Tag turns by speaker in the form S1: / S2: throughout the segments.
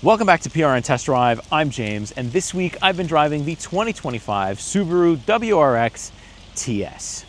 S1: Welcome back to PRN Test Drive. I'm James, and this week I've been driving the 2025 Subaru WRX TS.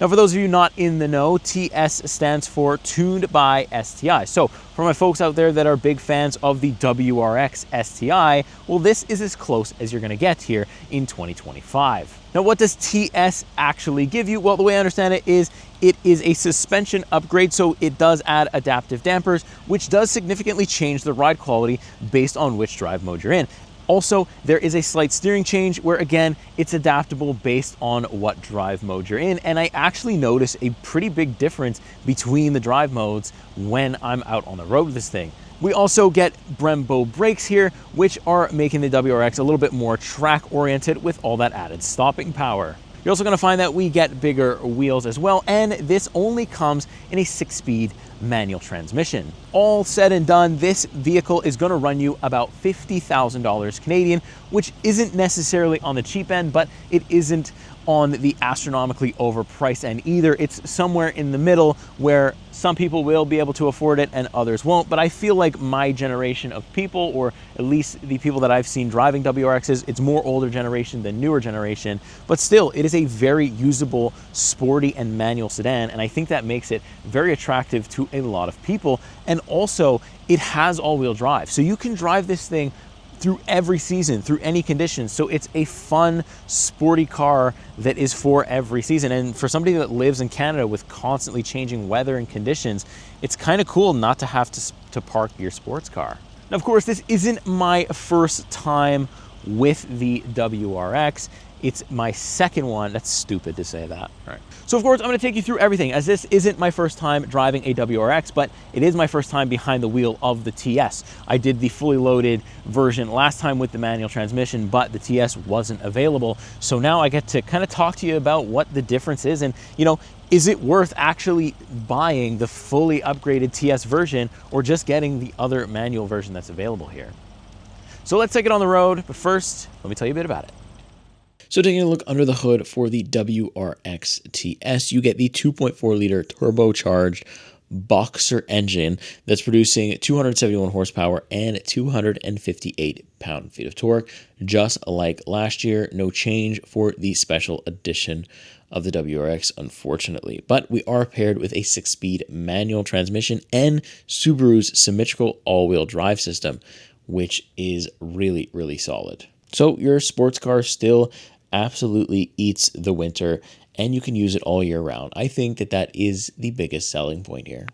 S1: Now, for those of you not in the know, TS stands for Tuned by STI. So for my folks out there that are big fans of the WRX STI, well, this is as close as you're going to get here in 2025. Now, what does TS actually give you? Well, the way I understand it is a suspension upgrade, so it does add adaptive dampers, which does significantly change the ride quality based on which drive mode you're in. Also, there is a slight steering change where, again, it's adaptable based on what drive mode you're in, and I actually notice a pretty big difference between the drive modes when I'm out on the road with this thing. We also get Brembo brakes here, which are making the WRX a little bit more track-oriented with all that added stopping power. You're also going to find that we get bigger wheels as well, and this only comes in a 6-speed manual transmission. All said and done, this vehicle is going to run you about $50,000 Canadian, which isn't necessarily on the cheap end, but it isn't on the astronomically overpriced end either. It's somewhere in the middle where some people will be able to afford it and others won't. But I feel like my generation of people, or at least the people that I've seen driving WRXs, it's more older generation than newer generation, but still it is a very usable, sporty and manual sedan, and I think that makes it very attractive to a lot of people. And also it has all-wheel drive, so you can drive this thing through every season, through any conditions. So it's a fun, sporty car that is for every season. And for somebody that lives in Canada with constantly changing weather and conditions, it's kind of cool not to have to park your sports car. Now, of course, this isn't my first time with the WRX. It's my second one. That's stupid to say that. All right. So of course, I'm going to take you through everything, as this isn't my first time driving a WRX, but it is my first time behind the wheel of the TS. I did the fully loaded version last time with the manual transmission, but the TS wasn't available. So now I get to kind of talk to you about what the difference is, and is it worth actually buying the fully upgraded TS version or just getting the other manual version that's available here? So let's take it on the road, but first, let me tell you a bit about it. So taking a look under the hood for the WRX TS, you get the 2.4-liter turbocharged boxer engine that's producing 271 horsepower and 258 pound-feet of torque, just like last year. No change for the special edition of the WRX, unfortunately. But we are paired with a 6-speed manual transmission and Subaru's symmetrical all-wheel drive system, which is really, really solid. So your sports car still absolutely eats the winter, and you can use it all year round. I think that is the biggest selling point here.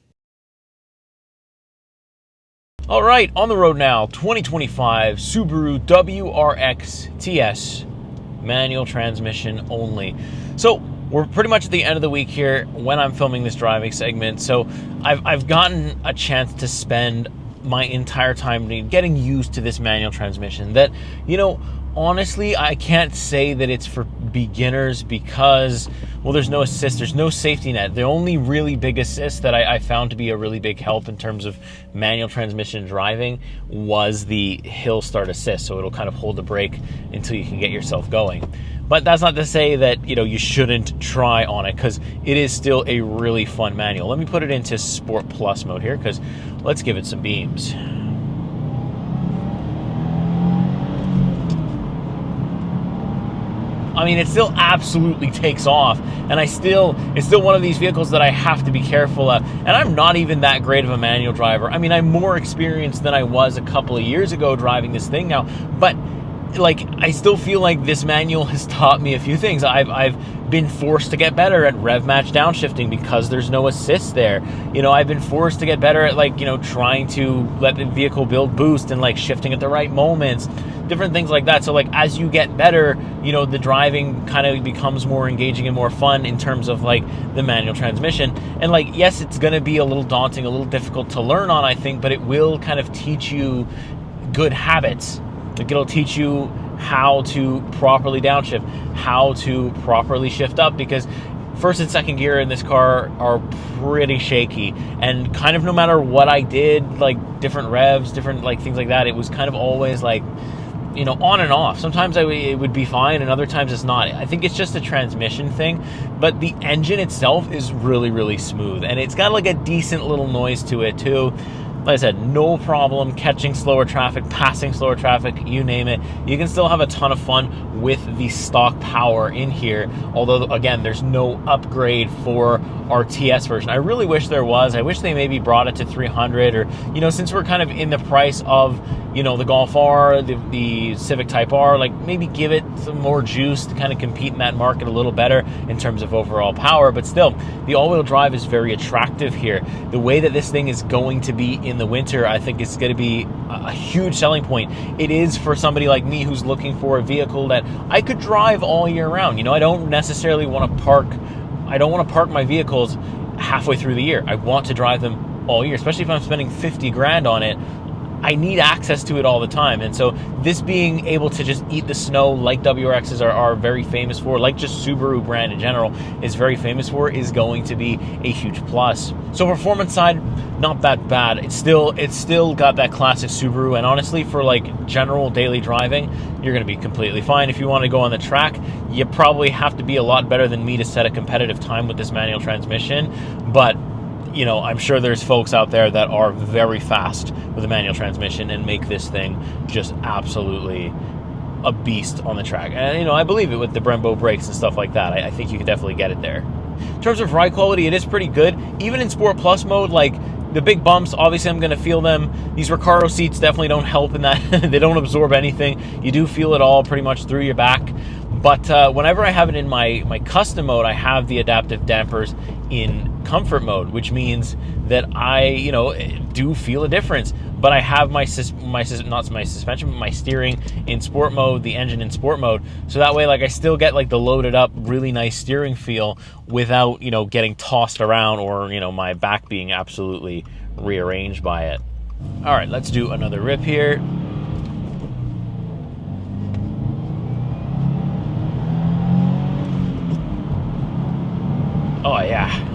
S1: All right, on the road now, 2025 Subaru WRX TS, manual transmission only. So we're pretty much at the end of the week here when I'm filming this driving segment. So I've gotten a chance to spend my entire time getting used to this manual transmission that, honestly, I can't say that it's for beginners because, well, there's no assist, there's no safety net. The only really big assist that I found to be a really big help in terms of manual transmission driving was the hill start assist. So it'll kind of hold the brake until you can get yourself going. But that's not to say that, you shouldn't try on it, because it is still a really fun manual. Let me put it into Sport Plus mode here, because let's give it some beams. I mean, it still absolutely takes off, and it's still one of these vehicles that I have to be careful of. And I'm not even that great of a manual driver. I mean, I'm more experienced than I was a couple of years ago driving this thing now, but I still feel like this manual has taught me a few things. I've been forced to get better at rev match downshifting because there's no assist there. I've been forced to get better at trying to let the vehicle build boost and shifting at the right moments, different things like that. So as you get better, the driving kind of becomes more engaging and more fun in terms of the manual transmission. And yes, it's going to be a little daunting, a little difficult to learn on, I think, but it will kind of teach you good habits. It'll teach you how to properly downshift, how to properly shift up, because first and second gear in this car are pretty shaky, and kind of no matter what I did, different revs, different things like that, it was kind of always on and off. Sometimes it would be fine, and other times it's not. I think it's just a transmission thing, but the engine itself is really, really smooth, and it's got a decent little noise to it too. like I said, no problem catching slower traffic, passing slower traffic, you name it. You can still have a ton of fun with the stock power in here, although, again, there's no upgrade for our TS version. I really wish there was. I wish they maybe brought it to 300, or, you know, since we're kind of in the price of, you know, the Golf R, the Civic Type R, like, maybe give it some more juice to kind of compete in that market a little better in terms of overall power. But still, the all-wheel drive is very attractive here. The way that this thing is going to be in the winter, I think it's going to be a huge selling point. It is for somebody like me who's looking for a vehicle that I could drive all year round. You know, I don't necessarily want to park my vehicles halfway through the year. I want to drive them all year, especially if I'm spending 50 grand on it. I need access to it all the time. And so this being able to just eat the snow like WRXs are very famous for, like just Subaru brand in general is very famous for, is going to be a huge plus. So performance side, not that bad. It's still got that classic Subaru, and honestly, for like general daily driving, you're going to be completely fine. If you want to go on the track, you probably have to be a lot better than me to set a competitive time with this manual transmission. But you know, I'm sure there's folks out there that are very fast with a manual transmission and make this thing just absolutely a beast on the track. And, you know, I believe it with the Brembo brakes and stuff like that. I think you can definitely get it there. In terms of ride quality, it is pretty good. Even in Sport Plus mode, like the big bumps, obviously I'm going to feel them. These Recaro seats definitely don't help in that. They don't absorb anything. You do feel it all pretty much through your back. But whenever I have it in my custom mode, I have the adaptive dampers in comfort mode, which means that I, you know, do feel a difference. But I have my steering in sport mode, the engine in sport mode, so that way, like, I still get like the loaded up, really nice steering feel without, you know, getting tossed around or, you know, my back being absolutely rearranged by it. All right, let's do another rip here. Oh yeah.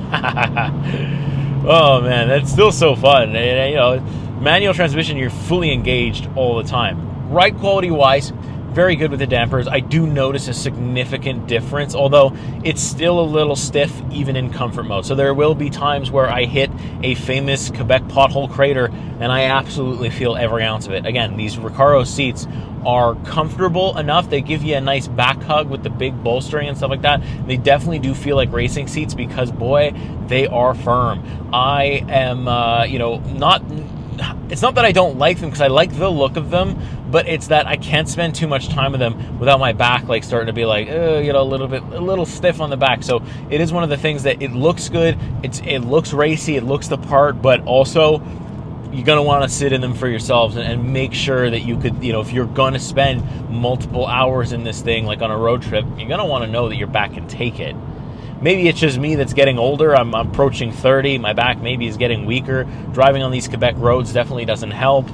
S1: Oh man, that's still so fun. And, you know, manual transmission, you're fully engaged all the time. Ride quality wise, very good with the dampers. I do notice a significant difference, although it's still a little stiff even in comfort mode. So there will be times where I hit a famous Quebec pothole crater and I absolutely feel every ounce of it. Again, these Recaro seats are comfortable enough. They give you a nice back hug with the big bolstering and stuff like that. They definitely do feel like racing seats because, boy, they are firm. I am, you know, it's not that I don't like them, because I like the look of them, but it's that I can't spend too much time with them without my back like starting to be like, you know, a little stiff on the back. So it is one of the things that it looks good. It looks racy. It looks the part, but also you're going to want to sit in them for yourselves and make sure that you could, you know, if you're going to spend multiple hours in this thing, like on a road trip, you're going to want to know that your back can take it. Maybe it's just me that's getting older. I'm approaching 30. My back maybe is getting weaker. Driving on these Quebec roads definitely doesn't help.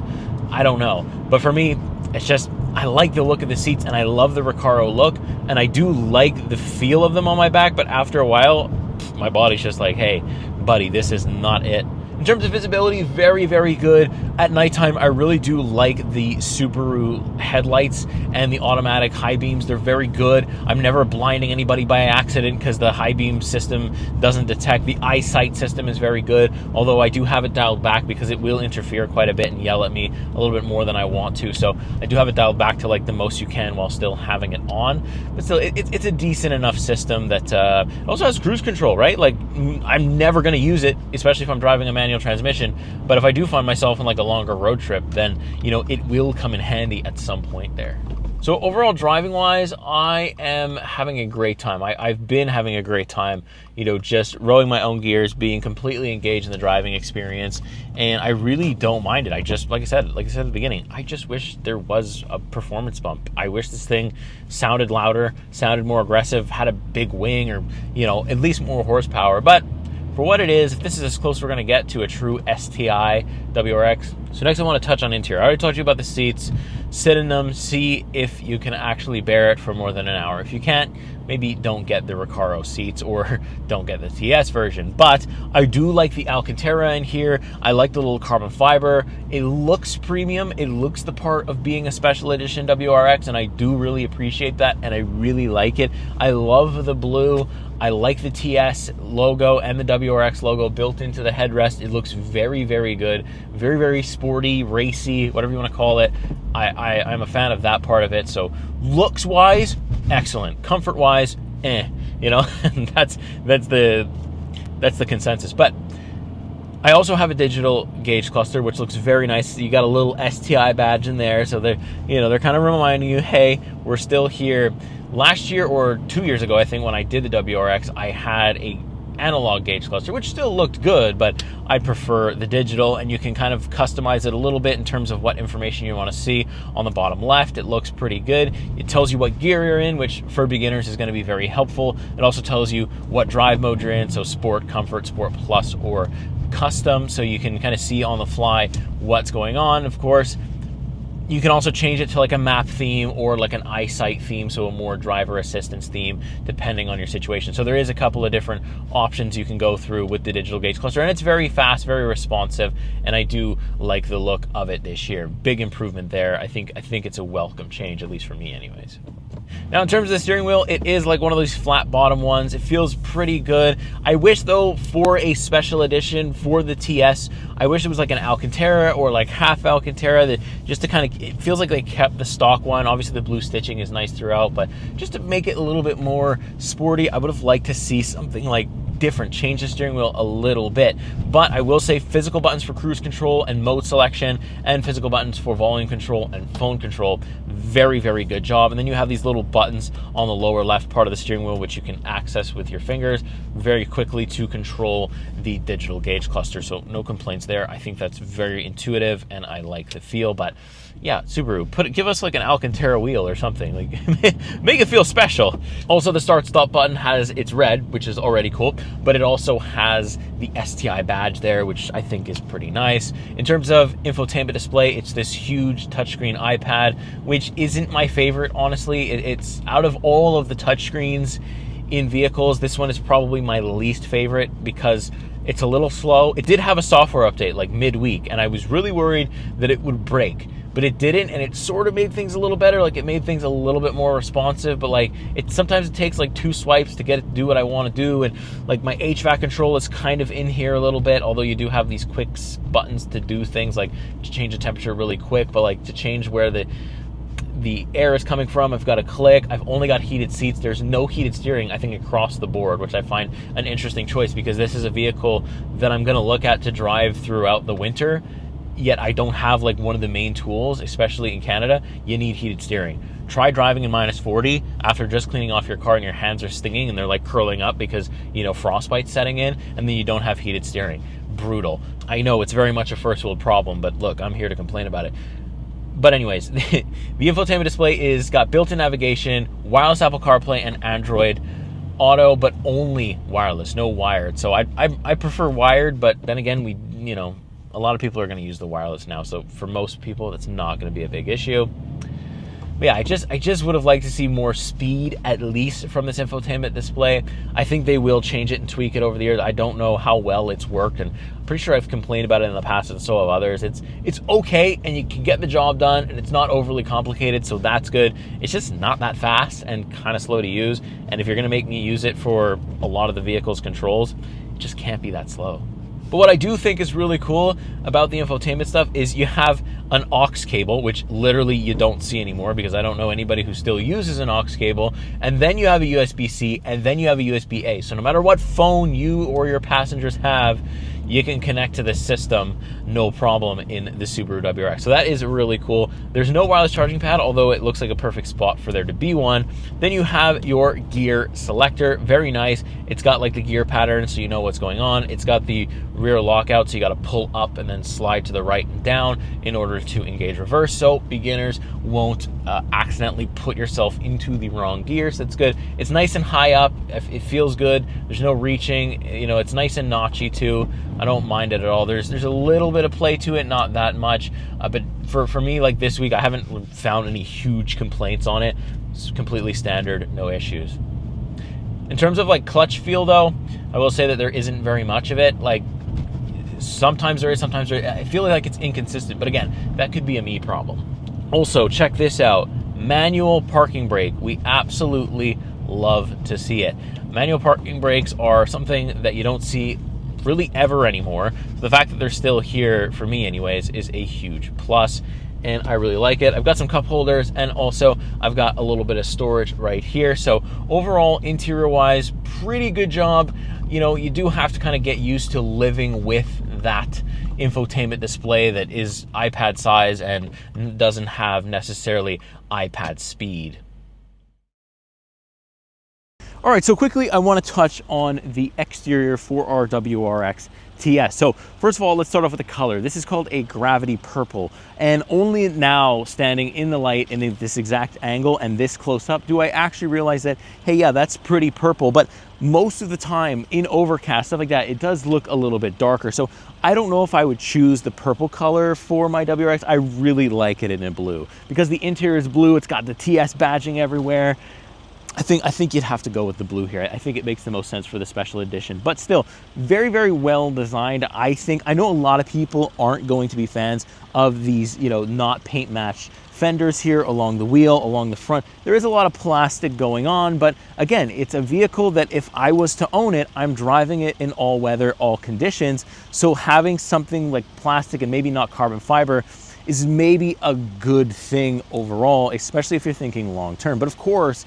S1: I don't know. But for me, it's just, I like the look of the seats and I love the Recaro look. And I do like the feel of them on my back. But after a while, my body's just like, hey, buddy, this is not it. In terms of visibility, very, very good. At nighttime, I really do like the Subaru headlights and the automatic high beams. They're very good. I'm never blinding anybody by accident because the high beam system doesn't detect. The eyesight system is very good, although I do have it dialed back because it will interfere quite a bit and yell at me a little bit more than I want to. So I do have it dialed back to like the most you can while still having it on. But still, it's a decent enough system that it also has cruise control, right? Like, I'm never going to use it, especially if I'm driving a manual transmission, but if I do find myself in like a longer road trip, then, you know, it will come in handy at some point there. So overall, driving wise, I am having a great time. I've been having a great time, you know, just rowing my own gears, being completely engaged in the driving experience, and I really don't mind it. I just, like I said at the beginning, I just wish there was a performance bump. I wish this thing sounded louder, sounded more aggressive, had a big wing, or, you know, at least more horsepower. But for what it is, if this is as close as we're going to get to a true STI WRX, So next I want to touch on interior. I already told you about the seats. Sit in them, see if you can actually bear it for more than an hour. If you can't, maybe don't get the Recaro seats or don't get the TS version. But I do like the Alcantara in here. I like the little carbon fiber. It looks premium. It looks the part of being a special edition WRX, and I do really appreciate that, and I really like it. I love the blue. I like the TS logo and the WRX logo built into the headrest. It looks very, very good. Very, very sporty, racy, whatever you want to call it. I'm a fan of that part of it. So looks-wise, excellent. Comfort-wise, you know, that's the consensus. But I also have a digital gauge cluster, which looks very nice. You got a little STI badge in there, so they're kind of reminding you, hey, we're still here. Last year or 2 years ago, I think, when I did the WRX, I had a analog gauge cluster, which still looked good, but I prefer the digital, and you can kind of customize it a little bit in terms of what information you want to see. On the bottom left, it looks pretty good. It tells you what gear you're in, which for beginners is going to be very helpful. It also tells you what drive mode you're in, so Sport, Comfort, Sport Plus, or Custom, so you can kind of see on the fly what's going on. Of course, you can also change it to like a map theme or like an eyesight theme, so a more driver assistance theme, depending on your situation. So there is a couple of different options you can go through with the digital gauge cluster, and it's very fast, very responsive, and I do like the look of it this year. Big improvement there. I think it's a welcome change, at least for me anyways. Now, in terms of the steering wheel, it is like one of those flat bottom ones. It feels pretty good. I wish, though, for a special edition for the TS, I wish it was like an Alcantara or like half Alcantara, that just to kind of, it feels like they kept the stock one. Obviously, the blue stitching is nice throughout, but just to make it a little bit more sporty, I would have liked to see something like different, change the steering wheel a little bit. But I will say physical buttons for cruise control and mode selection, and physical buttons for volume control and phone control. Very, very good job. And then you have these little buttons on the lower left part of the steering wheel, which you can access with your fingers very quickly to control the digital gauge cluster. So no complaints there. I think that's very intuitive, and I like the feel. But yeah, Subaru, give us like an Alcantara wheel or something, like make it feel special. Also, the start-stop button it's red, which is already cool, but it also has the STI badge there, which I think is pretty nice. In terms of infotainment display, it's this huge touchscreen iPad, which isn't my favorite, honestly. It's out of all of the touchscreens in vehicles, this one is probably my least favorite because it's a little slow. It did have a software update like midweek, and I was really worried that it would break, but it didn't, and it sort of made things a little better. Like, it made things a little bit more responsive, but like sometimes it takes like 2 swipes to get it to do what I want to do. And like my HVAC control is kind of in here a little bit, although you do have these quick buttons to do things like to change the temperature really quick, but like to change where the air is coming from, I've got to click. I've only got heated seats. There's no heated steering, I think, across the board, which I find an interesting choice because this is a vehicle that I'm going to look at to drive throughout the winter, yet I don't have like one of the main tools, especially in Canada. You need heated steering. Try driving in -40 after just cleaning off your car and your hands are stinging and they're like curling up because, you know, frostbite's setting in, and then you don't have heated steering. Brutal. I know it's very much a first world problem, but look, I'm here to complain about it. But anyways, the infotainment display is got built-in navigation, wireless Apple CarPlay, and Android Auto, but only wireless, no wired. So I prefer wired, but then again, a lot of people are going to use the wireless now. So for most people, that's not going to be a big issue. But yeah, I just would have liked to see more speed, at least from this infotainment display. I think they will change it and tweak it over the years. I don't know how well it's worked, and I'm pretty sure I've complained about it in the past, and so have others. It's okay, and you can get the job done, and it's not overly complicated, so that's good. It's just not that fast and kind of slow to use, and if you're going to make me use it for a lot of the vehicle's controls, it just can't be that slow. But what I do think is really cool about the infotainment stuff is you have an aux cable, which literally you don't see anymore because I don't know anybody who still uses an aux cable. And then you have a USB-C, and then you have a USB-A. So no matter what phone you or your passengers have, you can connect to the system no problem in the Subaru WRX. So that is really cool. There's no wireless charging pad, although it looks like a perfect spot for there to be one. Then you have your gear selector, very nice. It's got like the gear pattern so you know what's going on. It's got the rear lockout, so you got to pull up and then slide to the right and down in order to engage reverse, so beginners won't accidentally put yourself into the wrong gear. So that's good. It's nice and high up. It feels good. There's no reaching. You know, it's nice and notchy too. I don't mind it at all. There's a little bit of play to it, not that much, but for me, like this week, I haven't found any huge complaints on it. It's completely standard, no issues. In terms of like clutch feel though, I will say that there isn't very much of it. Like sometimes there is, sometimes there, I feel like it's inconsistent, but again, that could be a me problem. Also, check this out. Manual parking brake. We absolutely love to see it. Manual parking brakes are something that you don't see really ever anymore. So the fact that they're still here, for me anyways, is a huge plus, and I really like it. I've got some cup holders, and also I've got a little bit of storage right here. So overall, interior wise, pretty good job. You know, you do have to kind of get used to living with that infotainment display that is iPad size and doesn't have necessarily iPad speed. All right, so quickly I want to touch on the exterior for our WRX TS. So first of all, let's start off with the color. This is called a gravity purple, and only now, standing in the light in this exact angle and this close up, do I actually realize that, hey, yeah, that's pretty purple. But most of the time in overcast, stuff like that, it does look a little bit darker. So I don't know if I would choose the purple color for my WRX. I really like it in a blue because the interior is blue. It's got the TS badging everywhere. I think you'd have to go with the blue here. I think it makes the most sense for the special edition, but still very, very well designed. I know a lot of people aren't going to be fans of these, you know, not paint matched fenders here along the wheel, along the front. There is a lot of plastic going on, but again, it's a vehicle that if I was to own it, I'm driving it in all weather, all conditions. So having something like plastic and maybe not carbon fiber is maybe a good thing overall, especially if you're thinking long term. But of course,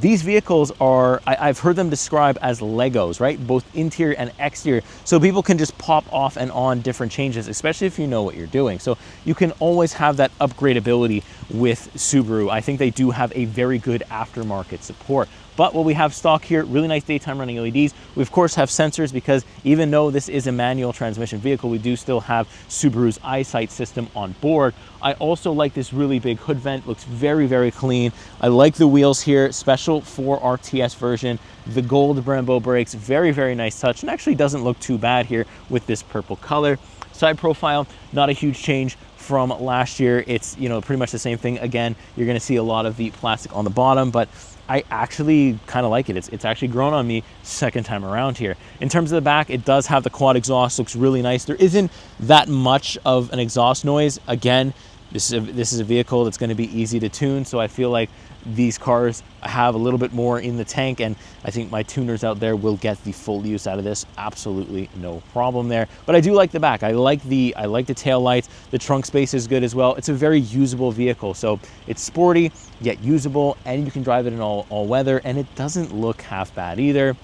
S1: these vehicles are, I've heard them described as Legos, right? Both interior and exterior. So people can just pop off and on different changes, especially if you know what you're doing. So you can always have that upgradability with Subaru. I think they do have a very good aftermarket support. But what we have stock here, really nice daytime running LEDs. We of course have sensors because even though this is a manual transmission vehicle, we do still have Subaru's EyeSight system on board. I also like this really big hood vent, looks very, very clean. I like the wheels here, special for our TS version. The gold Brembo brakes, very, very nice touch, and actually doesn't look too bad here with this purple color. Side profile, not a huge change from last year. It's, you know, pretty much the same thing. Again, you're gonna see a lot of the plastic on the bottom, but I actually kind of like it. It's actually grown on me second time around here. In terms of the back, it does have the quad exhaust, looks really nice. There isn't that much of an exhaust noise. Again, this is a vehicle that's going to be easy to tune, so I feel like these cars have a little bit more in the tank, and I think my tuners out there will get the full use out of this. Absolutely no problem there. But I do like the back. I like the tail lights. The trunk space is good as well. It's a very usable vehicle, so it's sporty yet usable, and you can drive it in all weather, and it doesn't look half bad either.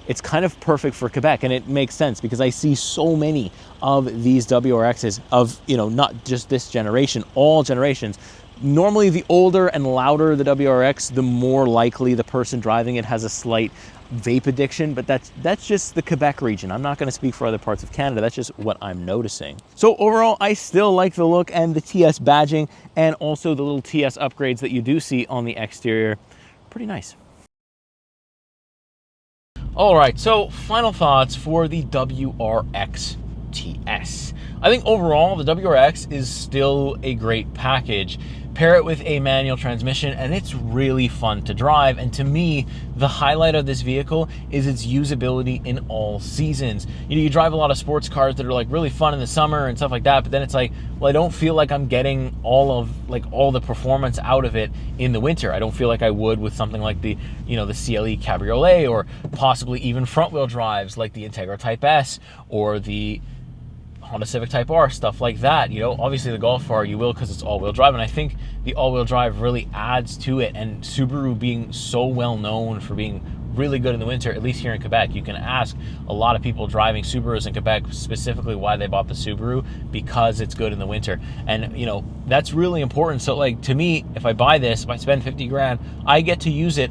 S1: It's kind of perfect for Quebec, and it makes sense because I see so many of these WRXs of, you know, not just this generation, all generations. Normally, the older and louder the WRX, the more likely the person driving it has a slight vape addiction, but that's just the Quebec region. I'm not going to speak for other parts of Canada. That's just what I'm noticing. So overall, I still like the look and the TS badging, and also the little TS upgrades that you do see on the exterior. Pretty nice. All right, so final thoughts for the WRX TS. I think overall, the WRX is still a great package. Pair it with a manual transmission, and it's really fun to drive. And to me, the highlight of this vehicle is its usability in all seasons. You know, you drive a lot of sports cars that are like really fun in the summer and stuff like that, but then it's like, well, I don't feel like I'm getting all the performance out of it in the winter. I don't feel like I would with something like the, you know, the CLE Cabriolet, or possibly even front wheel drives like the Integra Type S or the Honda Civic Type R, stuff like that. You know, obviously the Golf R you will because it's all-wheel drive, and I think the all-wheel drive really adds to it. And Subaru being so well known for being really good in the winter, at least here in Quebec, you can ask a lot of people driving Subarus in Quebec specifically why they bought the Subaru, because it's good in the winter. And you know, that's really important. So like, to me, if I buy this, if I spend 50 grand, I get to use it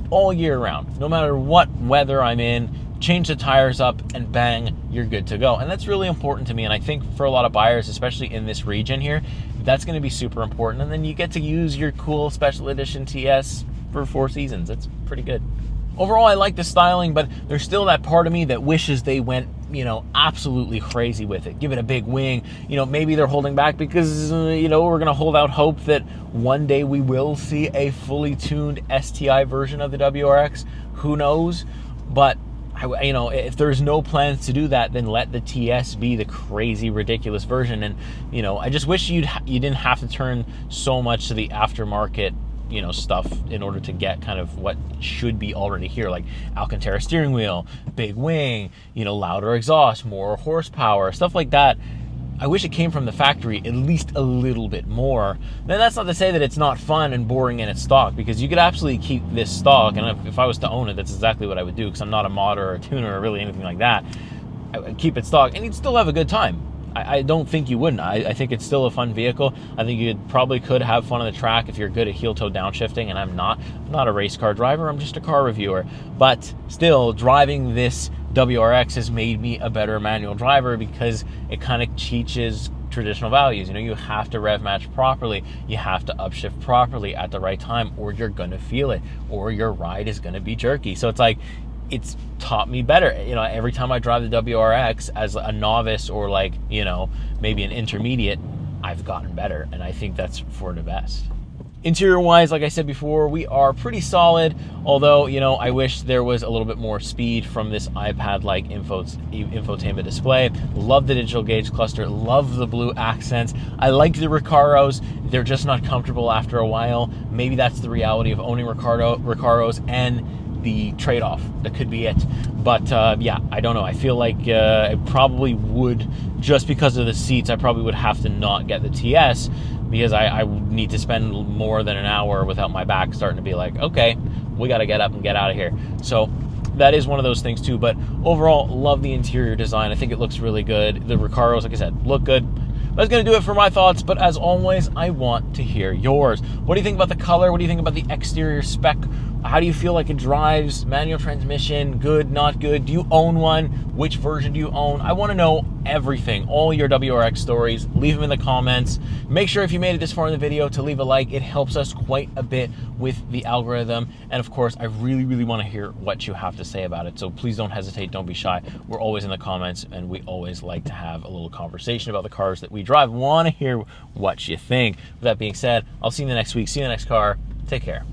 S1: all year round, no matter what weather I'm in. Change the tires up and bang, you're good to go. And that's really important to me. And I think for a lot of buyers, especially in this region here, that's going to be super important. And then you get to use your cool special edition TS for 4 seasons. That's pretty good. Overall, I like the styling, but there's still that part of me that wishes they went you know, absolutely crazy with it. Give it a big wing. You know, maybe they're holding back because, you know, we're going to hold out hope that one day we will see a fully tuned STI version of the WRX. Who knows? But, you know, if there's no plans to do that, then let the TS be the crazy, ridiculous version. And, you know, I just wish you didn't have to turn so much to the aftermarket, you know, stuff in order to get kind of what should be already here, like Alcantara steering wheel, big wing, you know, louder exhaust, more horsepower, stuff like that. I wish it came from the factory at least a little bit more. Then that's not to say that it's not fun and boring in its stock, because you could absolutely keep this stock, and if I was to own it, that's exactly what I would do, because I'm not a modder or a tuner or really anything like that. I would keep it stock and you'd still have a good time. I don't think you wouldn't. I think it's still a fun vehicle. I think you probably could have fun on the track if you're good at heel-toe downshifting, and I'm not a race car driver, I'm just a car reviewer. But still, driving this WRX has made me a better manual driver, because it kind of teaches traditional values. You know, you have to rev match properly, you have to upshift properly at the right time, or you're gonna feel it, or your ride is gonna be jerky. So it's like, it's taught me better. You know, every time I drive the WRX as a novice, or like, you know, maybe an intermediate, I've gotten better, and I think that's for the best. Interior wise, like I said before, we are pretty solid, although, you know, I wish there was a little bit more speed from this iPad-like infotainment display. Love the digital gauge cluster, love the blue accents. I like the Recaros. They're just not comfortable after a while. Maybe that's the reality of owning Recaros and the trade-off. That could be it. But yeah, I don't know. I feel like I probably would, just because of the seats, I probably would have to not get the TS, because I need to spend more than an hour without my back starting to be like, okay, we got to get up and get out of here. So that is one of those things too. But overall, love the interior design. I think it looks really good. The Recaros, like I said, look good. That's going to do it for my thoughts, but as always, I want to hear yours. What do you think about the color? What do you think about the exterior spec? How do you feel like it drives? Manual transmission, good, not good? Do you own one? Which version do you own? I want to know everything, all your WRX stories. Leave them in the comments. Make sure if you made it this far in the video to leave a like. It helps us quite a bit with the algorithm. And of course, I really, really want to hear what you have to say about it. So please don't hesitate, don't be shy. We're always in the comments, and we always like to have a little conversation about the cars that we drive. Want to hear what you think. With that being said, I'll see you in the next week. See you in the next car. Take care.